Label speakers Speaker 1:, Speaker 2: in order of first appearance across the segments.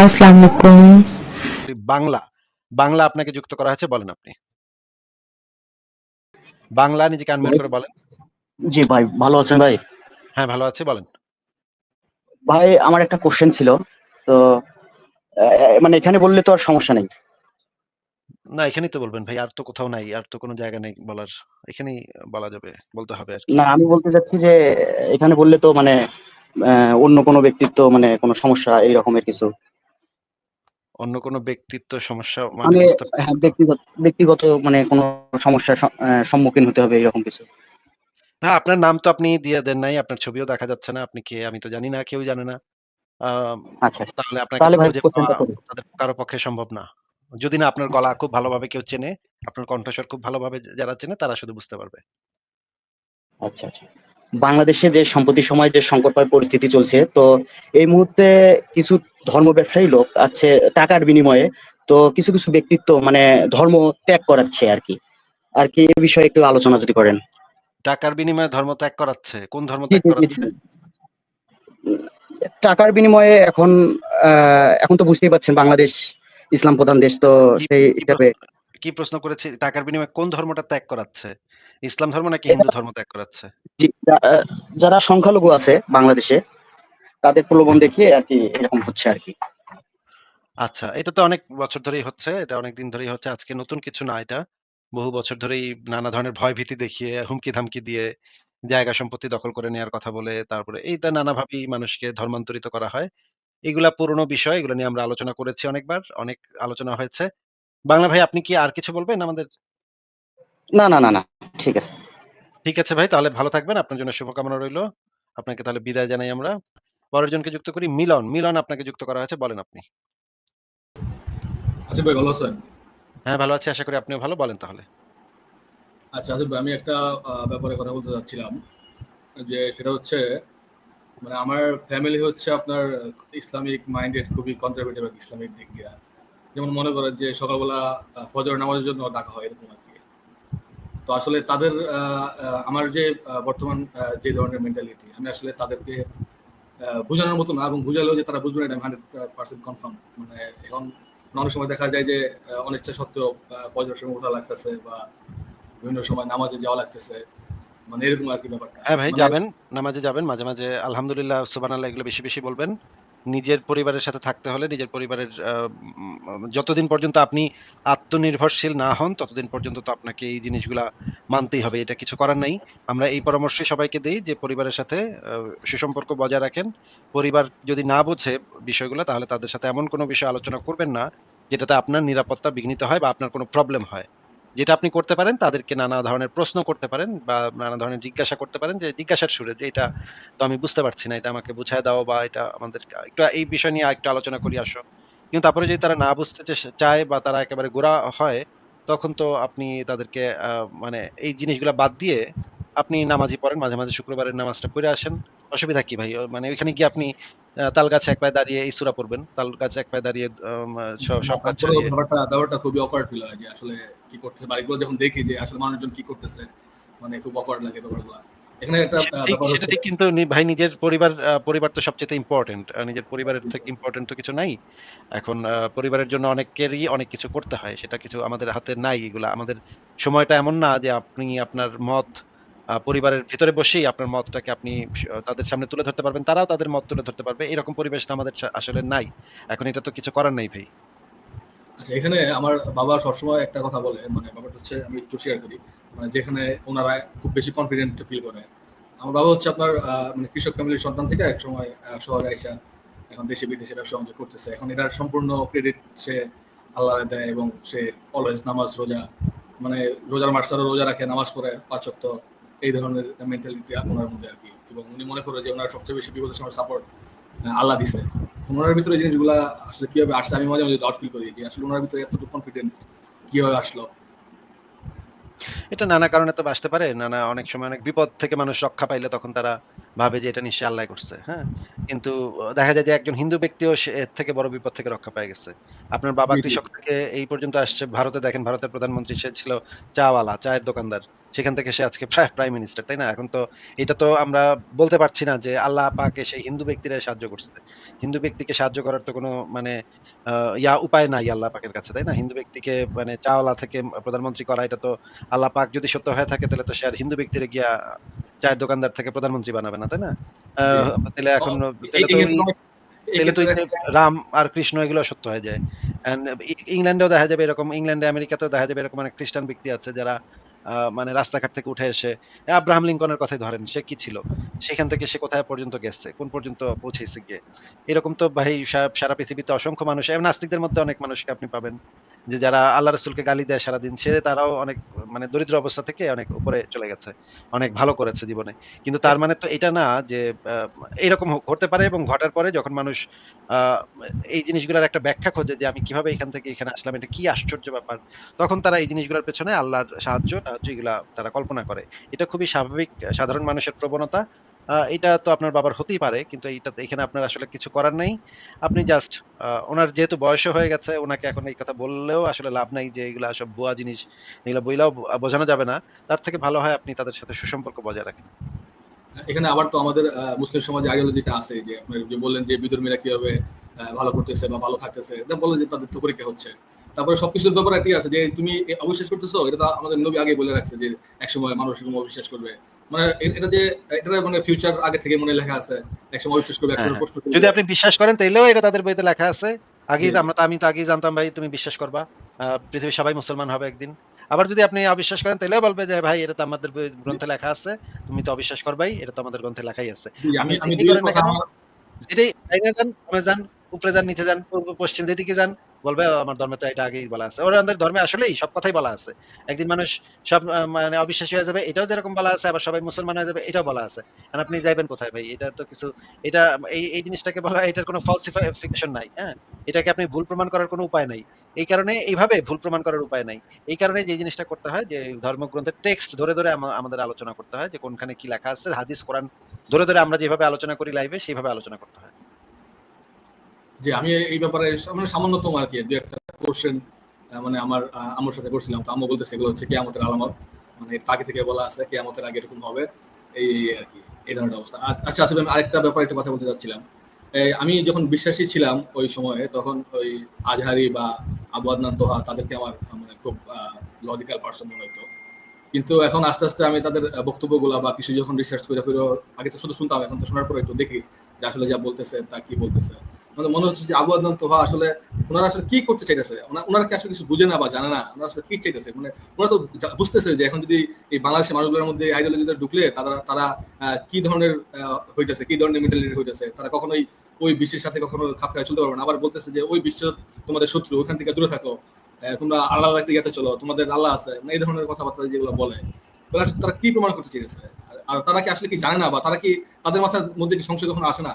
Speaker 1: আসসালামু আলাইকুম।
Speaker 2: বাংলা, বাংলা আপনাকে যুক্ত করা হয়েছে বলেন আপনি। বাংলা নিজেকে আনমিউট
Speaker 3: ভাই,
Speaker 2: করে বলেন।
Speaker 3: জি ভাই, ভালো আছেন ভাই?
Speaker 2: হ্যাঁ, ভালো আছি বলেন।
Speaker 3: ভাই, আমার একটা কোশ্চেন ছিল। তো মানে এখানে বললে তো আর সমস্যা নেই।
Speaker 2: না এখানেই তো বলবেন ভাই। আর তো কোথাও নাই। আর তো কোনো জায়গা নেই বলার। এখানেই বলা যাবে, বলতে হবে আরকি।
Speaker 3: না, আমি বলতে চাচ্ছি যে এখানে বললে তো মানে অন্য কোনো ব্যক্তিত্ব মানে কোনো সমস্যা এই রকমের কিছু।
Speaker 2: অন্য কোনো ব্যক্তিত্ব সমস্যা মানে
Speaker 3: মানে
Speaker 2: বুঝতে পারছি
Speaker 3: হ্যাঁ,
Speaker 2: তো।
Speaker 3: ব্যক্তিগত ব্যক্তিগত মানে কোনো সমস্যার সম্মুখীন হতে হবে এরকম কিছু।
Speaker 2: না আপনার নাম তো আপনি দিয়ে দেন নাই। আপনার ছবিও দেখা যাচ্ছে না। আপনি কে আমি তো জানি না, কেউই জানে না। আম
Speaker 3: আচ্ছা, আচ্ছা।
Speaker 2: তাহলে আপনাকে
Speaker 3: তাহলে
Speaker 2: তো
Speaker 3: ভাই
Speaker 2: খুঁজে পাওয়া
Speaker 3: কোশ্চেনটা করি।
Speaker 2: তাদের কারো পক্ষে সম্ভব না। যদি না আপনার
Speaker 3: আচ্ছা,
Speaker 2: গলা খুব ভালোভাবে কেউ চেনে, আপনার কণ্ঠস্বর খুব ভালোভাবে যারা চেনে তারা শুধু বুঝতে পারবে।
Speaker 3: আচ্ছা, আচ্ছা। বাংলাদেশে যে সম্প্রতি সময়ে যে সংকটময় পরিস্থিতি চলছে, তো এই মুহূর্তে কিছু ধর্ম ব্যবসায়ী লোক আছে টাকার বিনিময়ে তো কিছু, কিছু ব্যক্তিত্ব মানে ধর্ম ত্যাগ করাচ্ছে আরকি। আরকি এ বিষয়ে একটু আলোচনা যদি করেন।
Speaker 2: টাকার বিনিময়ে ধর্ম ত্যাগ করাচ্ছে। কোন ধর্ম
Speaker 3: জি,
Speaker 2: ত্যাগ
Speaker 3: জি, জি, জি।
Speaker 2: করাচ্ছে?
Speaker 3: উম টাকার বিনিময়ে এখন তো বুঝতেই পারছেন বাংলাদেশ ইসলাম প্রধান দেশ তো
Speaker 2: কি
Speaker 3: সেই
Speaker 2: কি
Speaker 3: হিসাবে
Speaker 2: প্রশ্ন কি প্রশ্ন করেছি? টাকার বিনিময়ে কোন ধর্মটা ত্যাগ করাচ্ছে? ইসলাম ধর্ম নাকি
Speaker 3: এটা
Speaker 2: হিন্দু ধর্ম ত্যাগ করাচ্ছে?
Speaker 3: জি, যারা সংখ্যালঘু আছে বাংলাদেশে তাদের প্রলোভন দেখিয়ে আরকি এরকম হচ্ছে আরকি।
Speaker 2: আচ্ছা, এটা তো অনেক বছর ধরেই হচ্ছে। এটা অনেকদিন ধরেই হচ্ছে। আজকে নতুন কিছু না এটা। বহু বছর ধরেই নানা ধরনের ভয়ভীতি দেখিয়ে, হুমকি-ধামকি দিয়ে, জায়গা সম্পত্তি দখল করে নেয়ার কথা বলে, তারপরে এইটা নানাভাবেই মানুষকে ধর্মান্তরিত করা হয়। এগুলা পুরনো বিষয়। এগুলো নিয়ে আমরা আলোচনা করেছি অনেকবার। অনেক আলোচনা হয়েছে। বাংলা ভাই আপনি কি আর কিছু বলবেন আমাদের?
Speaker 3: না, না, না, না। ঠিক আছে।
Speaker 2: ঠিক আছে ভাই, তাহলে ভালো থাকবেন। আপনার জন্য শুভকামনা রইলো। আপনাকে তাহলে বিদায় জানাই আমরা। পরের জনকে যুক্ত করি মিলন। মিলন আপনাকে যুক্ত করা হয়েছে। বলেন আপনি।
Speaker 4: আসিফ ভাই ভালো আছেন?
Speaker 2: হ্যাঁ, ভালো আছি। আশা করি আপনিও ভালো। বলেন তাহলে।
Speaker 4: আচ্ছা আসিফ ভাই, আমি একটা ব্যাপারে কথা বলতে চাচ্ছিলাম, যে সেটা হচ্ছে মানে আমার ফ্যামিলি হচ্ছে আপনার ইসলামিক মাইন্ডেড, খুবই কনজারভেটিভ আর কি ইসলামিক দিক দিয়ে। যেমন মনে করেন যে সকালবেলা ফজর নামাজের জন্য ডাকা হয় এরকম আর কি। তো আসলে তাদের আমার যে বর্তমান যে ধরনের মেন্টালিটি, আমি আসলে তাদেরকে বোঝানোর মতো না, এবং বুঝালেও যে তারা বুঝবে না এটা আমি 100% কনফার্ম। মানে এখন অনেক সময় দেখা যায় যে অনিচ্ছা সত্ত্বেও ফজরের সময় ওঠা লাগতেছে, বা বিভিন্ন সময় নামাজে যাওয়া লাগতেছে, মানে এরকম আরকি ব্যাপারটা।
Speaker 2: হ্যাঁ ভাই
Speaker 4: মানে
Speaker 2: যাবেন, নামাজে যাবেন। মাঝে, মাঝে আলহামদুলিল্লাহ, সুবহানাল্লাহ এগুলো বেশি, বেশি বলবেন। নিজের পরিবারের সাথে থাকতে হলে নিজের পরিবারের যতদিন পর্যন্ত আপনি আত্মনির্ভরশীল না হন, ততদিন পর্যন্ত তো আপনাকে এই জিনিসগুলা মানতেই হবে। এটা কিছু করার নাই। আমরা এই পরামর্শই সবাইকে দেই যে পরিবারের সাথে আ সুসম্পর্ক বজায় রাখেন। পরিবার যদি না বোঝে বিষয়গুলা তাহলে তাদের সাথে এমন কোনো বিষয় আলোচনা করবেন না, যেটাতে আপনার নিরাপত্তা বিঘ্নিত হয় বা আপনার কোনো প্রবলেম হয়। যেটা আপনি করতে পারেন তাদেরকে নানা ধরনের প্রশ্ন করতে পারেন বা নানা ধরনের জিজ্ঞাসা করতে পারেন, যে জিজ্ঞাসার সুরে যে এটা তো আমি বুঝতে পারছি না, এটা আমাকে বুঝায় দাও বা এটা আমাদের একটু এই বিষয় নিয়ে আরেকটু আলোচনা করি আসো। কিন্তু তারপরে যদি তারা না বুঝতে চায় বা তারা একেবারে গোঁড়া হয়, তখন তো আপনি তাদেরকে মানে এই জিনিসগুলা বাদ দিয়ে আপনি নামাজি পড়েন। মাঝে, মাঝে শুক্রবারের নামাজটা পইড়া আসেন। অসুবিধা কি ভাই? মানে ওইখানে গিয়ে আপনি তাল গাছে এক পায়ে দাঁড়িয়ে এই সূরা পড়বেন। তাল গাছে এক পায়ে দাঁড়িয়ে
Speaker 4: না,
Speaker 2: সব গাছ
Speaker 4: তারপরেও
Speaker 2: ছাড়িয়ে
Speaker 4: ব্যাপারটা খুবই অকওয়ার্ড ফিল হয় যে আসলে কি করতেছে, বা এগুলো যখন দেখি যে আসলে মানুষজন কি করতেছে, মানে খুব অকওয়ার্ড লাগে ব্যাপারগুলো। এখানে একটা ব্যাপার
Speaker 2: সেটা
Speaker 4: হচ্ছে
Speaker 2: ঠিক কিন্তু ভাই নিজের পরিবার তো সবচাইতে ইম্পোর্টেন্ট। নিজের পরিবারের থেকে ইম্পোর্টেন্ট তো কিছু নাই। এখন পরিবারের জন্য অনেকেরই অনেক কিছু করতে হয়। সেটা কিছু আমাদের হাতে নাই এগুলা। আমাদের সময়টা এমন না যে আপনি আপনার মত পরিবারের ভিতরে বসেই আপনার মতটাকে আপনি তাদের সামনে তুলে ধরতে পারবেন। তারাও তাদের মত তুলে ধরতে পারবে। এরকম পরিবেশ তো আমাদের আসলে নাই। এখন এটা তো কিছু করার নাই ভাই।
Speaker 4: আচ্ছা, এখানে আমার বাবা সবসময় একটা কথা বলে, মানে ব্যাপারটা হচ্ছে আমি একটু শেয়ার করি, মানে যেখানে ওনারা খুব বেশি কনফিডেন্ট ফিল করে। আমার বাবা হচ্ছে আপনার মানে কৃষক ফ্যামিলির সন্তান থেকে এক সময় শহরে আইসা এখন দেশে বিদেশে ব্যবসা বাণিজ্য করতেছে। এখন এটার সম্পূর্ণ ক্রেডিট সে আল্লাহ দেয়, এবং সে অলওয়েজ নামাজ রোজা, মানে রোজার মাসটারও রোজা রাখে, নামাজ পড়ে 5 ওয়াক্ত, এই ধরনের মেন্টালিটি ওনার মধ্যে আর কি। এবং উনি মনে করে যে ওনার সবচেয়ে বেশি বিপদের সময় সাপোর্ট আল্লাহ দিছে। ওনার ভিতরে এই জিনিসগুলা আসলে কিভাবে আসছে, আমি মাঝে মাঝে ডাউট ফিল করি যে আসলে ওনার ভিতরে এতটুকু কনফিডেন্স কিভাবে আসলো।
Speaker 2: এটা নানা কারণে তো আসতে পারে। অনেক সময় অনেক বিপদ থেকে মানুষ রক্ষা পাইলে তখন তারা ভাবে যে এটা নিশ্চয়ই আল্লাহ করছে। হ্যাঁ? কিন্তু দেখা যায় যে একজন হিন্দু ব্যক্তিও সে এর থেকে বড় বিপদ থেকে রক্ষা পেয়ে গেছে। আপনার বাবা
Speaker 4: জি জি।
Speaker 2: কৃষক থেকে এই পর্যন্ত আসছে। ভারতে দেখেন ভারতের প্রধানমন্ত্রী সে ছিল চাওয়ালা, চায়ের দোকানদার। সেখান থেকে সে আজকে প্রাইম মিনিস্টার, তাই না? এখন তো এটা তো আমরা বলতে পারছি না যে আল্লাহ পাক সেই হিন্দু ব্যক্তিরাই সাহায্য করছে। হিন্দু ব্যক্তিকে সাহায্য করার তো কোনো মানে আ উপায় নাই আল্লাহ পাকের কাছে, তাই না? হিন্দু ব্যক্তিকে মানে চাওয়ালা থেকে প্রধানমন্ত্রী করা, এটা তো আল্লাহ পাক যদি সত্য হয়ে থাকে তাহলে তো সে আর হিন্দু ব্যক্তিরে গিয়া চায়ের দোকানদার থেকে প্রধানমন্ত্রী বানাবে না, তাই না? আ
Speaker 4: জি।
Speaker 2: তাইলে
Speaker 4: অ
Speaker 2: এখন
Speaker 4: এই
Speaker 2: তাইলে তো ওই
Speaker 4: এক্ষেত্রে আমার
Speaker 2: তাইলে তো
Speaker 4: এক্ষেত্রে
Speaker 2: ওই যে রাম আর কৃষ্ণ এগুলো সত্য হয়ে যায়। অ্যান্ড ইংল্যান্ডেও দেখা যাবে এরকম, ইংল্যান্ডে, আমেরিকাতেও দেখা যাবে এরকম অনেক খ্রিস্টান ব্যক্তি আছে যারা মানে রাস্তাঘাট থেকে উঠে এসে আব্রাহাম লিঙ্কনের কথাই ধরেন। সে কি ছিল? সেখান থেকে সে কোথায় পর্যন্ত গেছে? কোন পর্যন্ত পৌঁছেছে গিয়ে? এরকম তো ভাই সারা পৃথিবীতে অসংখ্য মানুষ, এবং নাস্তিকদের মধ্যে অনেক মানুষকে আপনি পাবেন যে যারা আল্লাহ রাসূলকে গালি দেয় সারাদিন, তারাও অনেক মানে দরিদ্র অবস্থা থেকে অনেক উপরে চলে গেছে। অনেক ভালো করেছে জীবনে। কিন্তু তার মানে তো এটা না যে আ এরকম ঘটতে পারে, এবং ঘটার পরে যখন মানুষ আ এই জিনিসগুলার একটা ব্যাখ্যা খোঁজে যে আমি কিভাবে এখান থেকে এখানে আসলাম, এটা কি আশ্চর্য ব্যাপার। তখন তারা এই জিনিসগুলোর পেছনে আল্লাহর সাহায্য এগুলা তারা কল্পনা করে। এটা খুবই স্বাভাবিক, সাধারণ মানুষের প্রবণতা। এটা তো আপনার বাবার হতেই পারে। কিন্তু এখানে আপনার আসলে কিছু করার নাই। আপনি জাস্ট উনার যেহেতু বয়সও হয়ে গেছে, উনাকে এখন এই কথা বললেও আসলে লাভ নাই যে এগুলা সব ভুয়া জিনিস। এগুলা বইলাও বোঝানো যাবে না। তার থেকে ভালো হয় আপনি তাদের সাথে সুসম্পর্ক বজায় রাখেন।
Speaker 4: এখানে আবার তো আমাদের মুসলিম সমাজে আইডিওলজিটা আছে যে আপনি যে বললেন যে বিধর্মীরা কিভাবে ভালো করতেছে বা ভালো থাকতেছে, এটা বলে যে তাদের তো পরীক্ষা হচ্ছে। তারপরে সবকিছুর ব্যাপারে ঠিক আছে যে তুমি অবিশ্বাস করতেছো, এটা তো আমাদের নবী আগে বলে রাখছে যে একসময় মানুষ এরকম অবিশ্বাস করবে। মানে এটা যে এটা মানে ফিউচার আগে থেকে মনে লেখা আছে, একসময় অবিশ্বাস করবে,
Speaker 2: হ্যাঁ,
Speaker 4: একসময়
Speaker 2: হ্যাঁ।
Speaker 4: প্রশ্ন করবে।
Speaker 2: যদি আপনি বিশ্বাস করেন তাইলেও এটা তাদের বইতে লেখা আছে।
Speaker 4: জি, জি।
Speaker 2: আমি তো আগেই জানতাম ভাই তুমি বিশ্বাস করবা। পৃথিবীর সবাই মুসলমান হবে একদিন। আবার যদি আপনি অবিশ্বাস করেন তাইলেও বলবে যে ভাই এটা তো আমাদের
Speaker 4: জি,
Speaker 2: গ্রন্থে লেখা আছে। তুমি তো অবিশ্বাস করবাই। এটা তো আমাদের গ্রন্থে লেখাই আছে।
Speaker 4: জি,
Speaker 2: আপনি
Speaker 4: আমি
Speaker 2: যেটাই
Speaker 4: ২ এর
Speaker 2: করেন না
Speaker 4: কথা
Speaker 2: কেন,
Speaker 4: আমার
Speaker 2: যেটাই ডাইনে যান, বামে যান, উপরে যান, নিচে যান, পূর্ব, পশ্চিম যেদিকে যান, বলবে আমার ধর্মে তো এটা আগেই বলা আছে। ওদের ধর্মে আসলেই সব কথাই বলা আছে। একদিন মানুষ সব মানে অবিশ্বাসী হয়ে যাবে, এটাও যেরকম বলা আছে, আবার সবাই মুসলমান হয়ে যাবে, এটাও বলা আছে। আর আপনি যাইবেন কোথায় ভাই? এটা তো কিছু, এটা এই জিনিসটাকে বলা হয়, এটার কোনো falsification নাই, হ্যাঁ? এটাকে আপনি ভুল প্রমাণ করার কোনো উপায় নাই। এই কারণে এইভাবে ভুল প্রমাণ করার উপায় নাই। এই কারণে যে জিনিসটা করতে হয় যে ধর্মগ্রন্থের টেক্সট ধরে আমাদের আলোচনা করতে হয় যে কোনখানে কি লেখা আছে। হাদিস, কোরআন ধরে আমরা যেভাবে আলোচনা করি লাইভে, সেভাবে আলোচনা করতে হয়।
Speaker 4: যে আমি এই ব্যাপারে মানে সামান্যতম আরকি ২-১ টা কোয়েশ্চেন মানে আমার আম্মুর সাথে করছিলাম। তো আম্মু বলতেছে এগুলো হচ্ছে কিয়ামতের আলামত। মানে এর আগে থেকে বলা আছে কিয়ামতের আগে এরকম হবে। এই আরকি এই ধরনের অবস্থা। আচ্ছা আসলে আমি আরেকটা ব্যাপারে একটু কথা বলতে চাচ্ছিলাম। আমি যখন বিশ্বাসী ছিলাম ওই সময়ে তখন ওই আজহারি বা আবু আদনান তোহা তাদেরকে আমার মানে খুব লজিক্যাল পারসন মনে হইতো। কিন্তু এখন আস্তে, আস্তে আমি তাদের বক্তব্যগুলা বা কিছু যখন রিসার্চ কইরা আগে তো শুধু শুনতাম, এখন তো শোনার পরে একটু দেখি যে আসলে যা বলতেছে তা কি বলতেছে। মানে মনে হচ্ছে যে আবু আদনান তোহা আসলে উনারা আসলে কি করতে চাইতেছে? উনারা কি আসলে কিছু বুঝে না বা জানে না? উনারা আসলে কি চাইতেছে? মানে উনারা তো বুঝতেছে যে এখন যদি এই বাংলাদেশের মানুষগুলোর মধ্যে আইডিওলজিটা ঢুকলে তারা কি ধরনের হইতেছে, কি ধরনের মেন্টালিটি হইতেছে। তারা কখনোই ওই বিশ্বের সাথে কখনো খাপ খাইয়ে চলতে পারবে না। আবার বলতেছে যে ওই বিশ্ব তোমাদের শত্রু, ওখান থেকে দূরে থাকো। তোমরা আল্লাহর একটা ইয়াতে চলো, তোমাদের আল্লাহ আছে। মানে এই ধরনের কথাবার্তা যেগুলো বলে। তাহলে আসলে তারা কি প্রমাণ করতে চাইতেছে? আর তারা কি আসলে কি জানে না বা তারা কি তাদের মাথার মধ্যে কি সংশয় কখনো আসে না?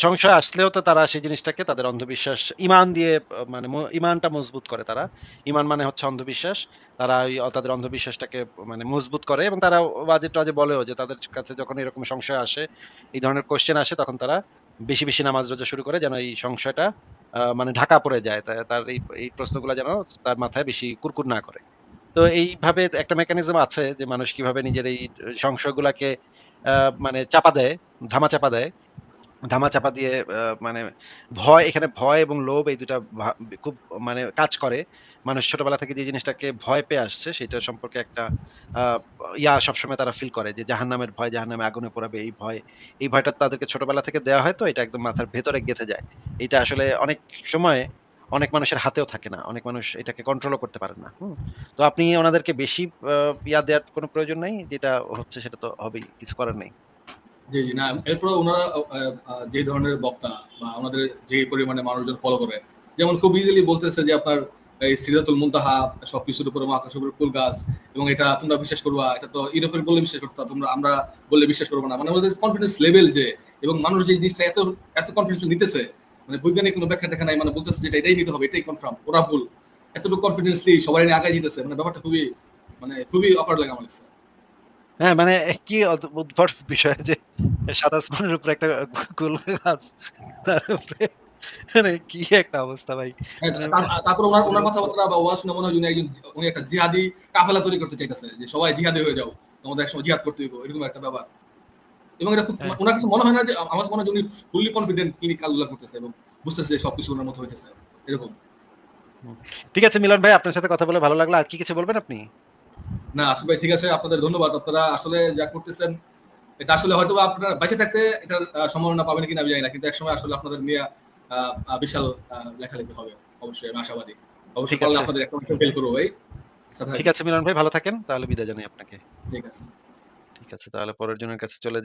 Speaker 2: সংশয় আসলেও তো তারা সেই জিনিসটাকে তাদের অন্ধবিশ্বাস ঈমান দিয়ে মানে ঈমানটা মজবুত করে তারা। ঈমান মানে হচ্ছে অন্ধবিশ্বাস। তারা তাদের অন্ধবিশ্বাসটাকে মানে মজবুত করে, এবং তারা বাজে-টাজে বলেও যে তাদের কাছে যখন এরকম সংশয় আসে, এই ধরনের কোয়েশ্চেন আসে, তখন তারা বেশি নামাজ রোজা শুরু করে যেন এই সংশয়টা মানে ঢাকা পড়ে যায়। তার এই প্রশ্নগুলা যেন তার মাথায় বেশি কুরকুর না করে। তো এইভাবে একটা মেকানিজম আছে যে মানুষ কিভাবে নিজের এই সংশয়গুলাকে আ মানে চাপা দেয়, ধামাচাপা দেয়। ধামাচাপা দিয়ে মানে এখানে ভয় এবং লোভ, এই ২ টা খুব মানে কাজ করে। মানুষ ছোটবেলা থেকে যে জিনিসটাকে ভয় পেয়ে আসছে সেটা সম্পর্কে একটা আ সবসময় তারা ফিল করে যে জাহান্নামের ভয়, জাহান্নামে আগুনে পোড়াবে এই ভয়। এই ভয়টা তাদেরকে ছোটবেলা থেকে দেওয়া হয়, তো এটা একদম মাথার ভেতরে গেঁথে যায়। এটা আসলে অনেক সময় অনেক মানুষের হাতেও থাকে না। অনেক মানুষ এটাকে কন্ট্রোলও করতে পারেন না। তো আপনি ওনাদেরকে বেশি আ দেওয়ার কোনো প্রয়োজন নাই। যেটা হচ্ছে সেটা তো হবেই। কিছু করার নেই।
Speaker 4: জি, জি। না এরপর উনারা যে ধরনের বক্তা বা উনাদের যে পরিমাণে মানুষজন ফলো করে, যেমন খুব ইজিলি বলতেছে যে আপনার এই সিদরাতুল মুনতাহা সবকিছুর উপরে আকাশের উপরে কুল গাছ এবং এটা তোমরা বিশ্বাস করবা, এটা তো ইউরোপের বললে বিশ্বাস করতা, আমরা বললে বিশ্বাস করব না। মানে আমাদের কনফিডেন্স লেভেল যে এবং মানুষ যে জিনিসটা এত কনফিডেন্স নিতেছে, মানে বৈজ্ঞানিক কোনো ব্যাখ্যা-ট্যাখ্যা নাই, মানে বলতেছে যে এটাই নিতে হবে, এটাই কনফার্ম, ওরা ভুল। এতটুকু কনফিডেন্সলি সবাই নিয়ে আগায় যেতেছে। মানে ব্যাপারটা খুবই অকওয়ার্ড লাগে আমার কাছে।
Speaker 2: হ্যাঁ, মানে কি উদ্ভট বিষয় যে সাদা আসমানের উপরে একটা কুল গাছ, তার উপরে মানে কি একটা অবস্থা ভাই।
Speaker 4: হ্যাঁ,
Speaker 2: মানে আমি
Speaker 4: তারপর ওনার
Speaker 2: বুঝতে
Speaker 4: ওনার
Speaker 2: পারছি না।
Speaker 4: কথাবার্তা বা ওয়াজ শুনে মনে হয় উনি একটা জিহাদি কাফেলা তৈরি করতে চাইতেছে যে সবাই জিহাদি হয়ে যাও, তোমাদের একসময় জিহাদ করতে হইব, এরকম একটা ব্যাপার। এবং এটা খুব
Speaker 2: হ্যাঁ,
Speaker 4: ওনার কাছে মনে হয় না যে আমার কাছে মনে হয় যে উনি ফুললি কনফিডেন্ট তিনি কাজগুলো করতেছে এবং বুঝতেছে যে সবকিছু ওনার মতো হইতেছে এরকম।
Speaker 2: হুম। ঠিক আছে মিলন ভাই, আপনার সাথে কথা বলে ভালো লাগলো। আর কি কিছু বলবেন আপনি?
Speaker 4: না আসিফ ভাই ঠিক আছে, আপনাদের ধন্যবাদ। আপনারা আসলে যা করতেছেন এটা আসলে হয়তোবা আপনারা বেঁচে থাকতে এটার সম্ভাবনা পাবেন কিনা আমি জানি না, কিন্তু একসময় আসলে আপনাদের নিয়ে বিশাল লেখালেখি হবে। অবশ্যই আমি আশাবাদী। অবশ্যই
Speaker 2: ঠিক
Speaker 4: পারলে
Speaker 2: আছে।
Speaker 4: আপনাদের একটা ফেল করবো ভাই। সাথে
Speaker 2: ঠিক
Speaker 4: থাকবেন।
Speaker 2: আছে মিলন ভাই, ভালো থাকেন। তাহলে বিদায় জানাই আপনাকে।
Speaker 4: ঠিক আছে।
Speaker 2: ঠিক আছে, তাহলে পরের জনের কাছে চলে যাই।